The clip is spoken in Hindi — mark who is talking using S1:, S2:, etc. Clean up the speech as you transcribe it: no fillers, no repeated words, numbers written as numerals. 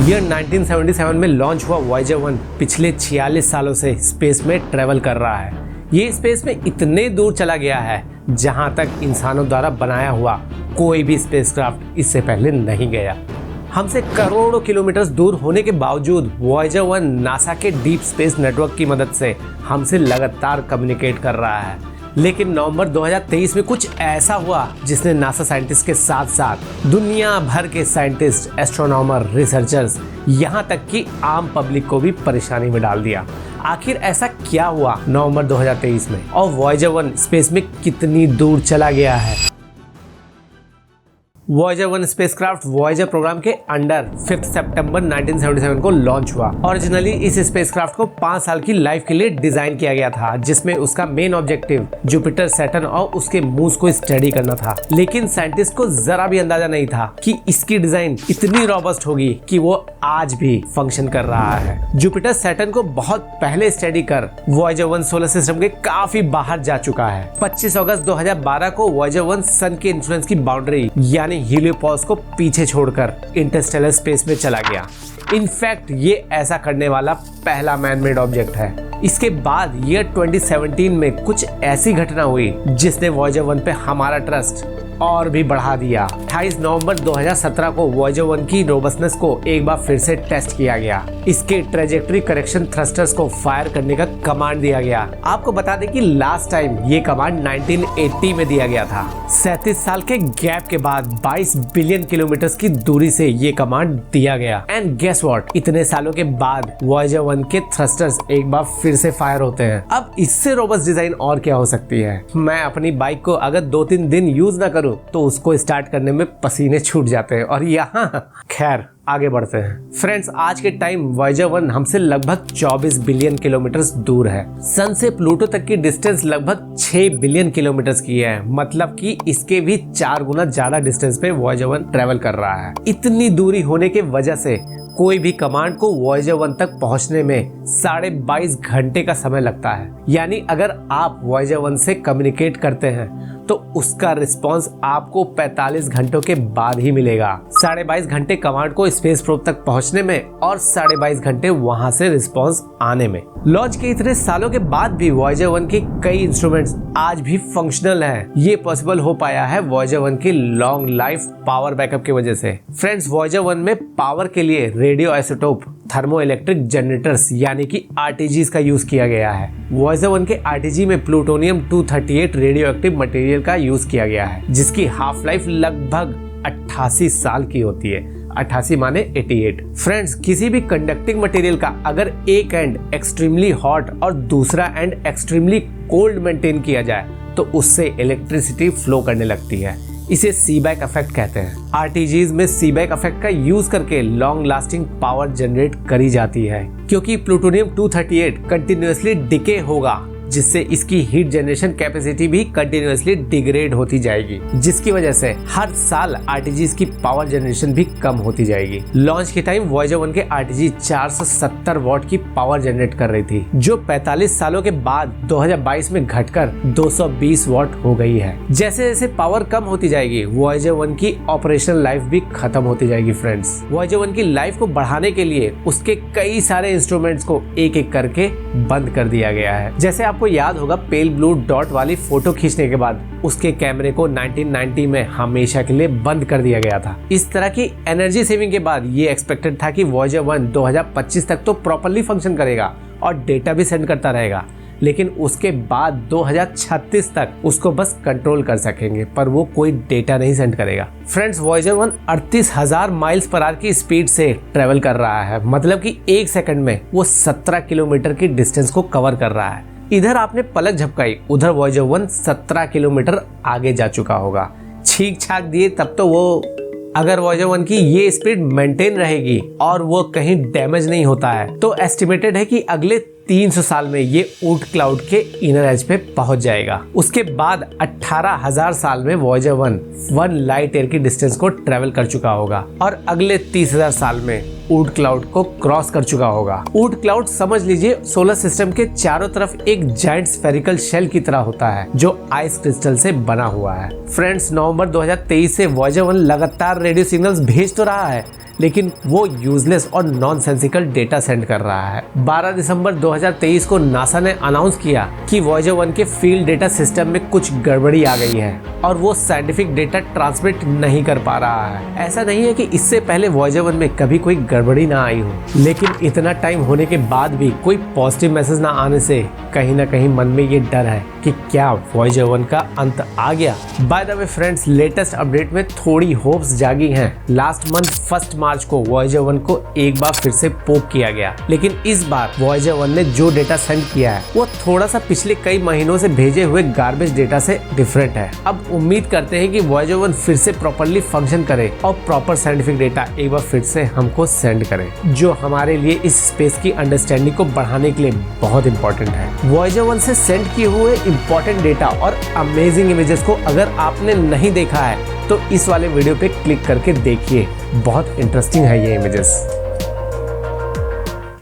S1: ईयर 1977 में लॉन्च हुआ वॉयेजर 1 पिछले 46 सालों से स्पेस में ट्रेवल कर रहा है। ये स्पेस में इतने दूर चला गया है जहां तक इंसानों द्वारा बनाया हुआ कोई भी स्पेसक्राफ्ट इससे पहले नहीं गया। हमसे करोड़ों किलोमीटर दूर होने के बावजूद वॉयेजर 1 नासा के डीप स्पेस नेटवर्क की मदद से हमसे लगातार कम्युनिकेट कर रहा है। लेकिन नवंबर 2023 में कुछ ऐसा हुआ जिसने नासा साइंटिस्ट के साथ साथ दुनिया भर के साइंटिस्ट, एस्ट्रोनॉमर, रिसर्चर्स, यहाँ तक कि आम पब्लिक को भी परेशानी में डाल दिया। आखिर ऐसा क्या हुआ नवंबर 2023 में और वॉयेजर 1 स्पेस में कितनी दूर चला गया है? वॉयेजर 1 स्पेसक्राफ्ट वॉयेजर प्रोग्राम के अंडर 5 सितंबर 1977 को लॉन्च हुआ। ओरिजिनली इस स्पेसक्राफ्ट को 5 साल की लाइफ के लिए डिजाइन किया गया था, जिसमें उसका मेन ऑब्जेक्टिव जुपिटर, सैटर्न और उसके मून्स को स्टडी करना था। लेकिन साइंटिस्ट को जरा भी अंदाजा नहीं था कि इसकी डिजाइन इतनी रॉबस्ट होगी कि वो आज भी फंक्शन कर रहा है। जुपिटर, सैटर्न को बहुत पहले स्टडी कर वॉयेजर 1 सोलर सिस्टम के काफी बाहर जा चुका है। 25 अगस्त 2012 को वॉयेजर 1 सन के इन्फ्लुएंस की बाउंड्री यानी हीलियोपोस को पीछे छोड़कर इंटरस्टेलर स्पेस में चला गया। इनफैक्ट ये ऐसा करने वाला पहला मैन मेड ऑब्जेक्ट है। इसके बाद ईयर 2017 में कुछ ऐसी घटना हुई जिसने वॉयेजर 1 पे हमारा ट्रस्ट और भी बढ़ा दिया। 28 नवंबर 2017 को वॉयेजर 1 की रोबस्टनेस को एक बार फिर से टेस्ट किया गया। इसके ट्रेजेक्टरी करेक्शन थ्रस्टर्स को फायर करने का कमांड दिया गया। आपको बता दें कि लास्ट टाइम ये कमांड 1980 में दिया गया था। 37 साल के गैप के बाद 22 बिलियन किलोमीटर की दूरी से ये कमांड दिया गया। एंड गेस व्हाट, इतने सालों के बाद वॉयेजर 1 के थ्रस्टर्स एक बार फिर से फायर होते हैं। अब इससे रोबस्ट डिजाइन और क्या हो सकती है? मैं अपनी बाइक को अगर 2-3 दिन यूज ना करूं तो उसको स्टार्ट करने में पसीने छूट जाते हैं। और यहाँ खैर आगे बढ़ते हैं। फ्रेंड्स, आज के टाइम वॉयेजर 1 हमसे लगभग 24 बिलियन किलोमीटर दूर है। सन से प्लूटो तक की डिस्टेंस लगभग 6 बिलियन किलोमीटर की है। मतलब कि इसके भी 4 गुना ज्यादा डिस्टेंस पे वॉयेजर 1 ट्रेवल कर रहा है। इतनी दूरी होने के वजह से कोई भी कमांड को वॉयेजर 1 तक पहुंचने में 22.5 घंटे का समय लगता है। यानी अगर आप वॉयेजर 1 से कम्युनिकेट करते हैं तो उसका रिस्पांस आपको 45 घंटों के बाद ही मिलेगा। 22.5 घंटे कमांड को स्पेस प्रोब तक पहुंचने में और 22.5 घंटे वहां से रिस्पांस आने में। लॉन्च के इतने सालों के बाद भी वॉयेजर 1 के कई इंस्ट्रूमेंट्स आज भी फंक्शनल हैं। ये पॉसिबल हो पाया है वॉयेजर 1 की लॉन्ग लाइफ पावर बैकअप की वजह से। फ्रेंड्स, वॉयेजर 1 में पावर के लिए radio isotope thermo electric generators यानी कि RTGs का यूज किया गया है। वॉयेजर 1 के RTG में प्लूटोनियम 238 रेडियो एक्टिव मटेरियल का यूज किया गया है, जिसकी हाफ लाइफ लगभग 88 साल की होती है। 88 माने 88। फ्रेंड्स, किसी भी कंडक्टिंग मटेरियल का अगर एक एंड एक्सट्रीमली हॉट और दूसरा एंड एक्सट्रीमली कोल्ड मेंटेन किया जाए तो उससे इलेक्ट्रिसिटी फ्लो करने लगती है। इसे सीबैक इफेक्ट कहते हैं। RTGs में सीबैक इफेक्ट का यूज करके लॉन्ग लास्टिंग पावर जनरेट करी जाती है, क्योंकि प्लूटोनियम 238 कंटिन्यूअसली डिके होगा, जिससे इसकी हीट जनरेशन कैपेसिटी भी कंटिन्यूअसली डिग्रेड होती जाएगी, जिसकी वजह से हर साल RTGs की पावर जनरेशन भी कम होती जाएगी। लॉन्च के टाइम वॉयेजर 1 के RTG 470 वॉट की पावर जनरेट कर रही थी, जो 45 सालों के बाद 2022 में घटकर 220 वॉट हो गई है। जैसे जैसे पावर कम होती जाएगी वॉयेजर 1 की ऑपरेशनल लाइफ भी खत्म होती जाएगी। फ्रेंड्स, वॉयेजर 1 की लाइफ को बढ़ाने के लिए उसके कई सारे इंस्ट्रूमेंट्स को एक एक करके बंद कर दिया गया है। जैसे आपको याद होगा, पेल ब्लू डॉट वाली फोटो खींचने के बाद उसके कैमरे को 1990 में हमेशा के लिए बंद कर दिया गया था। इस तरह की एनर्जी सेविंग के बाद ये एक्सपेक्टेड था कि वॉयेजर 1 2025 तक तो प्रॉपर्ली फंक्शन करेगा और डेटा भी सेंड करता रहेगा, लेकिन उसके बाद 2036 तक उसको बस कंट्रोल कर सकेंगे, पर वो कोई डेटा नहीं सेंड करेगा। Friends, Voyager 1 38,000 miles per hour की स्पीड से ट्रेवल कर रहा है। मतलब कि 1 सेकंड में वो 17 किलोमीटर की डिस्टेंस को कवर कर रहा है। इधर आपने पलक झपकाई, उधर वॉयेजर 1 17 किलोमीटर आगे जा चुका होगा। छींक छाक दिए तब तो वो, अगर वॉयेजर 1 की ये स्पीड मेंटेन रहेगी और वो कहीं डैमेज नहीं होता है तो एस्टिमेटेड है कि अगले 300 साल में ये ऊट क्लाउड के इनर एज पे पहुंच जाएगा। उसके बाद 18,000 साल में वॉयेजर 1 लाइट ईयर की डिस्टेंस को ट्रेवल कर चुका होगा और अगले 30,000 साल में ऊट क्लाउड को क्रॉस कर चुका होगा। ऊट क्लाउड समझ लीजिए सोलर सिस्टम के चारों तरफ एक जायंट स्फेरिकल शेल की तरह होता है जो आइस क्रिस्टल से बना हुआ है। फ्रेंड्स, नवंबर 2023 से वॉयेजर 1 लगातार रेडियो सिग्नल्स भेज तो रहा है, लेकिन वो यूजलेस और नॉनसेंसिकल डेटा सेंड कर रहा है। 12 दिसंबर 2023 को नासा ने अनाउंस किया कि वॉयेजर 1 के फील्ड डेटा सिस्टम में कुछ गड़बड़ी आ गई है और वो साइंटिफिक डेटा ट्रांसमिट नहीं कर पा रहा है। ऐसा नहीं है कि इससे पहले वॉयेजर 1 में कभी कोई गड़बड़ी ना आई हो, लेकिन इतना टाइम होने के बाद भी कोई पॉजिटिव मैसेज ना आने से कहीं ना कहीं मन में ये डर है कि क्या वॉयेजर 1 का अंत आ गया। By the way friends, latest update में थोड़ी होप्स जागी हैं। लास्ट मंथ 1 मार्च को वॉयेजर 1 को एक बार फिर से पोक किया गया, लेकिन इस बार वॉयेजर 1 ने जो डेटा सेंड किया है वो थोड़ा सा पिछले कई महीनों से भेजे हुए गार्बेज डेटा से डिफरेंट है। अब उम्मीद करते हैं कि वॉयेजर 1 फिर से प्रॉपर्ली फंक्शन करे और प्रॉपर साइंटिफिक डेटा एक बार फिर से हमको सेंड करे, जो हमारे लिए इस स्पेस की अंडरस्टैंडिंग को बढ़ाने के लिए बहुत इंपॉर्टेंट है। वॉयेजर 1 से सेंड किए हुए इंपॉर्टेंट डेटा और अमेजिंग इमेजेस को अगर आपने नहीं देखा है तो इस वाले वीडियो पे क्लिक करके देखिए, बहुत इंटरेस्टिंग है ये इमेजेस।